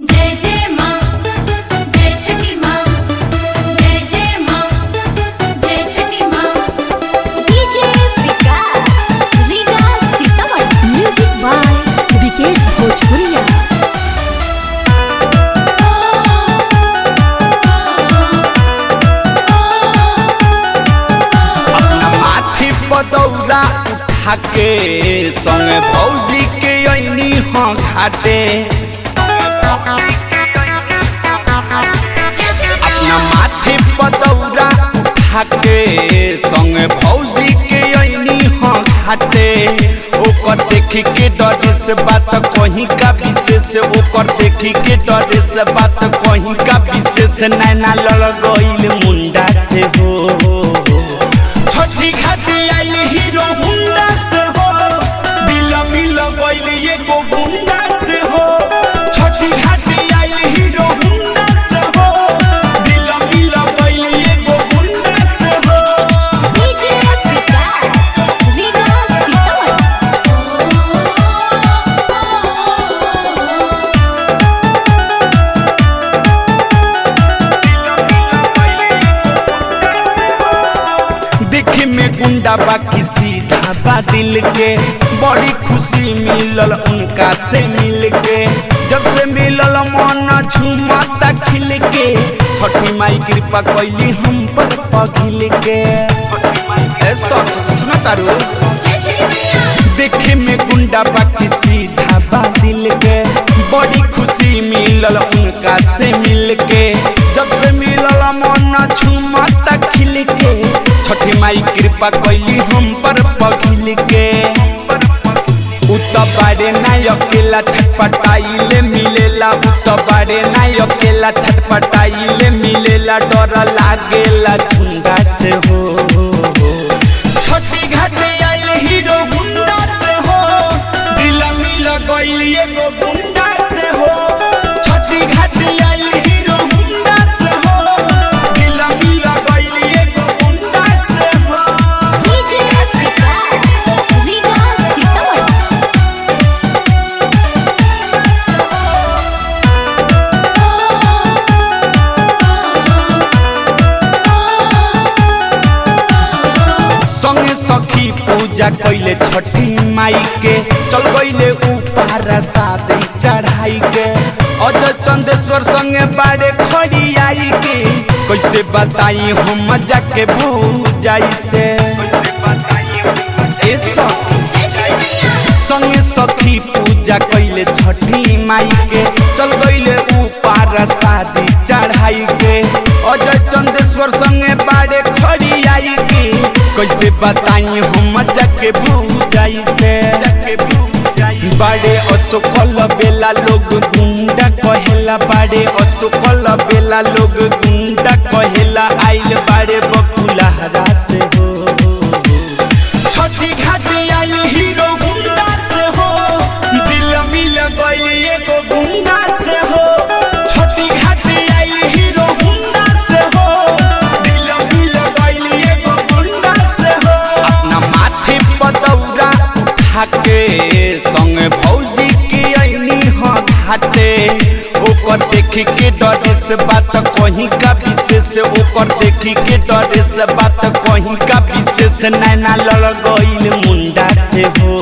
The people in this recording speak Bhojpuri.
जय जय माँ, जय छठी माँ, जय जय माँ, जय छठी माँ। DJ Vikas Riga Sitamarhi music by Vikesh Bhojpuriya. अपना माथे पदौरा उठा के संगे भौजी के अइनी हाँ घाटे। अपना माथे पदौरा उठा के संगे भौजी के अइनी हाँ घाटे। ओकर देखी के डरे से बात कहीं का विशेष, ओकर देखी के डरे से बात कहीं का विशेष। नैना लड़ गइल मुंडा से हो, छठी घाटी आइल हीरो हुंडा से हो। बिल मिल गइल एगो गुंडा से हो, छठी घाटी आइल हीरो हुंडा से हो। बिल मिल गइल एगो गुंडा से हो। डीजे विकास रीगा देखे में गुंडा बाकी सीधा बा दिल के, बड़ी खुशी मिलल उनका से मिल के। जब से मिलल मन झूमता खिल के, छठी माई कृपा कैली हम पर पघिल के। ऐसा सुना तारू, देखे में गुंडा बाकी सीधा बा दिल के, बड़ी खुशी मिलल उनका से मिल के। जब से मिलल मन झूमता खिल के, छठी माई कृपा कैली हम पर पघिल के। उतबारे ना अकेला छटपटाइले मिलेला, उतबारे ना अकेला छटपटाइले मिलेला। डर लागेला झुंडा से हो, छठी घाटे आइल हीरो गुंडा से हो। दिल मिल गइल एगो गुंडा से हो, छठी घाटे आइल हीरो गुंडा से हो। दिल मिल गइल एगो गुंडा से हो। डीजे विकास रीगा सीतामढ़ी। संगे सखी पूजा कैले छठी माई के, चल गइले ऊपर शादी चढ़ाई के। अजय चंदेश्वर संगे बारे खड़ी आई के, कैसे बताई हम जाके भौजाई से। ए संगे सखी पूजा कैले छठी माई के, चल गइले ऊपर शादी चढ़ाई के। अजय चंदेश्वर संगे बारे खड़ी आई के, कैसे बताई हम जाके भौजाई से। बाड़े असफल बेला लोग गुंडा कहेला, बाड़े असफल बेला लोग गुंडा कहेला। आइल बाड़े बकुलहरा से हो, छठी घाटी आइल हीरो गुंडा से हो। दिल मिल गइल एगो गुंडा से हो, छठी घाटी आइल हीरो गुंडा से हो। दिल मिल गइल एगो गुंडा से हो। अपना माथे पदौरा उठा के संगे भौजी के अइनी हाँ घाटे। ओकर देखी के डरे से बात कहीं का विशेष, ओकर देखी के डरे से बात कहीं का विशेष। नैना लड़ गइल मुंडा से हो,